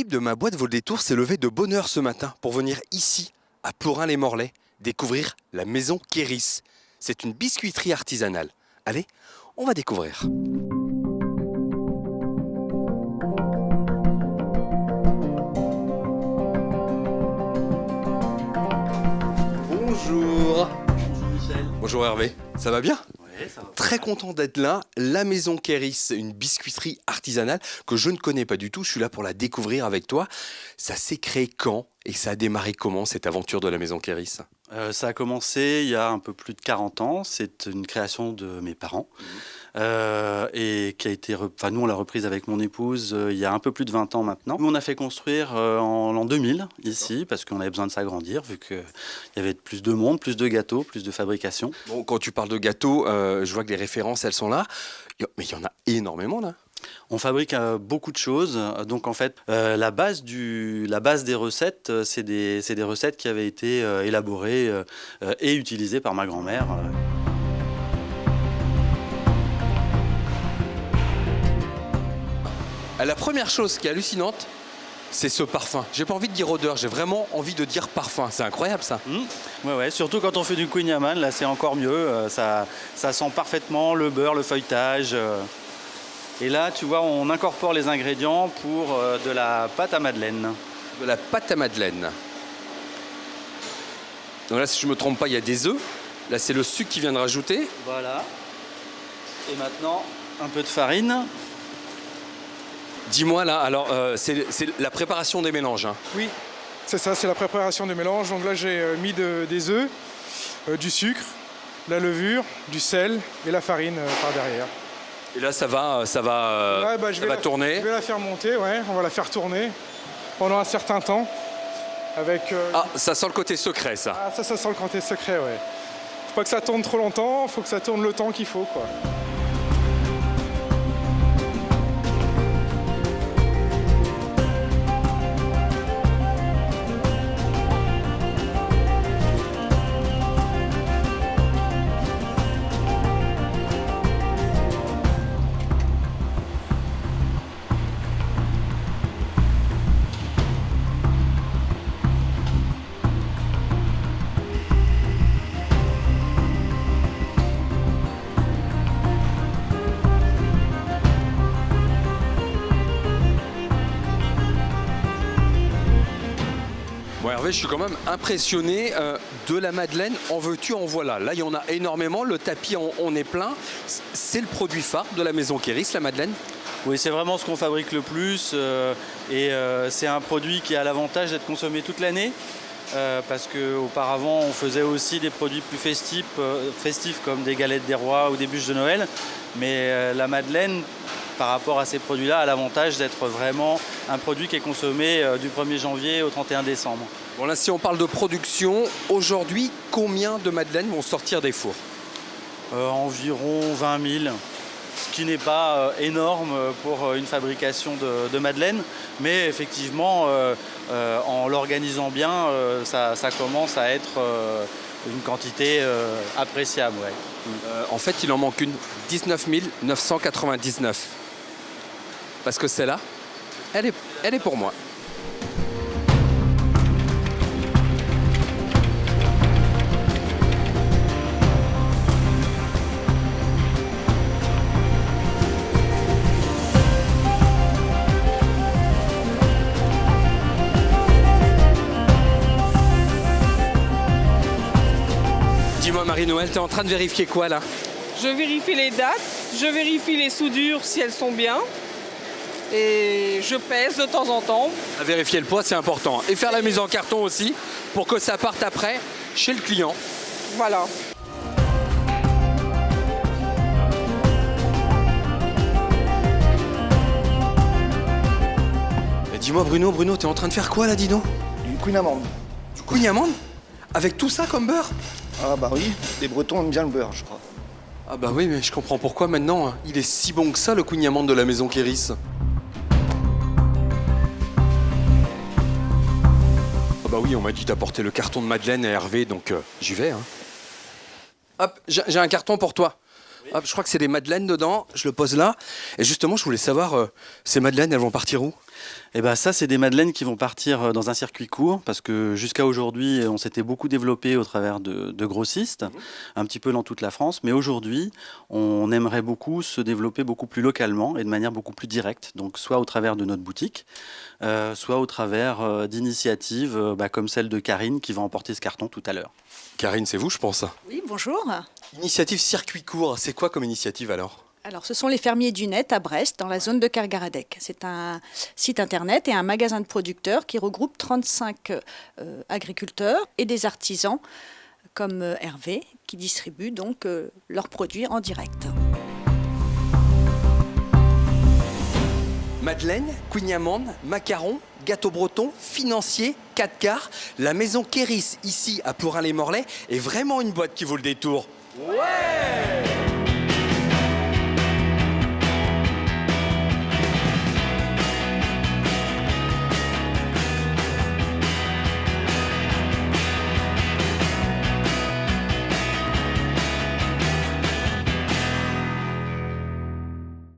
L'équipe de Ma Boîte vaut le détour s'est levée de bonne heure ce matin pour venir ici, à Plorin-les-Morlaix, découvrir la maison Kéris. C'est une biscuiterie artisanale. Allez, on va découvrir. Bonjour. Bonjour Michel. Bonjour Hervé, ça va bien? Ouais, ça va. Très content d'être là. La maison Kéris, une biscuiterie artisanale que je ne connais pas du tout. Je suis là pour la découvrir avec toi. Ça s'est créé quand et ça a démarré comment cette aventure de la maison Kéris? Ça a commencé il y a un peu plus de 40 ans. C'est une création de mes parents et qui a été, nous on l'a reprise avec mon épouse il y a un peu plus de 20 ans maintenant. Nous on a fait construire en l'an 2000 ici parce qu'on avait besoin de s'agrandir vu qu'il y avait plus de monde, plus de gâteaux, plus de fabrication. Bon, quand tu parles de gâteaux, je vois que les références elles sont là. Mais il y en a énormément là. On fabrique beaucoup de choses. Donc en fait, la base des recettes, c'est des recettes qui avaient été élaborées et utilisées par ma grand-mère. La première chose qui est hallucinante, c'est ce parfum. J'ai pas envie de dire odeur, j'ai vraiment envie de dire parfum. C'est incroyable ça. Ouais, surtout quand on fait du Queen Yaman, là c'est encore mieux. Ça sent parfaitement le beurre, le feuilletage. Et là, tu vois, on incorpore les ingrédients pour de la pâte à madeleine. De la pâte à madeleine. Donc là, si je ne me trompe pas, il y a des œufs. Là, c'est le sucre qui vient de rajouter. Voilà. Et maintenant, un peu de farine. Dis-moi là, alors c'est la préparation des mélanges. Hein. Oui, c'est ça, c'est la préparation des mélanges. Donc là, j'ai mis des œufs, du sucre, la levure, du sel et la farine par derrière. Et là, ça va tourner. Je vais la faire monter, ouais. On va la faire tourner pendant un certain temps. Avec, Ah, ça sent le côté secret, ça. Ah, ça sent le côté secret, ouais. Faut pas que ça tourne trop longtemps, faut que ça tourne le temps qu'il faut, quoi. Bon, Hervé, je suis quand même impressionné de la madeleine. En veux-tu, en voilà. Là, il y en a énormément. Le tapis, on est plein. C'est le produit phare de la maison Kéris, la madeleine. Oui, c'est vraiment ce qu'on fabrique le plus. C'est un produit qui a l'avantage d'être consommé toute l'année. Parce qu'auparavant, on faisait aussi des produits plus festifs comme des galettes des rois ou des bûches de Noël. Mais la madeleine, par rapport à ces produits-là, a l'avantage d'être vraiment un produit qui est consommé du 1er janvier au 31 décembre. Bon, là, si on parle de production, aujourd'hui, combien de madeleines vont sortir des fours? Environ 20 000, ce qui n'est pas énorme pour une fabrication de madeleine. Mais effectivement, en l'organisant bien, ça commence à être une quantité appréciable. Ouais. En fait, il en manque une. 19 999. Parce que celle-là, elle est pour moi. Dis-moi Marie-Noël, t'es en train de vérifier quoi là? Je vérifie les dates, je vérifie les soudures si elles sont bien et je pèse de temps en temps. À vérifier le poids, c'est important. Et faire la mise en carton aussi pour que ça parte après chez le client. Voilà. Et dis-moi Bruno, t'es en train de faire quoi là, dis donc? Du Queen Amande. Du queen amande? Avec tout ça comme beurre? Ah bah oui, les Bretons aiment bien le beurre, je crois. Ah bah oui, mais je comprends pourquoi maintenant. Il est si bon que ça, le queen amande de la maison Kéris. Ah bah oui, on m'a dit d'apporter le carton de madeleine à Hervé, donc j'y vais. Hein. Hop, j'ai un carton pour toi. Oui. Hop, je crois que c'est des madeleines dedans, je le pose là. Et justement, je voulais savoir, ces madeleines, elles vont partir où? Et ben ça, c'est des madeleines qui vont partir dans un circuit court parce que jusqu'à aujourd'hui, on s'était beaucoup développé au travers de grossistes, un petit peu dans toute la France. Mais aujourd'hui, on aimerait beaucoup se développer beaucoup plus localement et de manière beaucoup plus directe. Donc soit au travers de notre boutique, soit au travers d'initiatives comme celle de Karine qui va emporter ce carton tout à l'heure. Karine, c'est vous, je pense. Oui, bonjour. Initiative circuit court, c'est quoi comme initiative alors? Alors, ce sont les fermiers du Net à Brest, dans la zone de Kergaradec. C'est un site internet et un magasin de producteurs qui regroupe 35 agriculteurs et des artisans comme Hervé, qui distribuent donc leurs produits en direct. Madeleine, Queen macarons, gâteau breton, financier, 4 quarts. La maison Kéris, ici à Plorin-les-Morlaix, est vraiment une boîte qui vaut le détour. Ouais!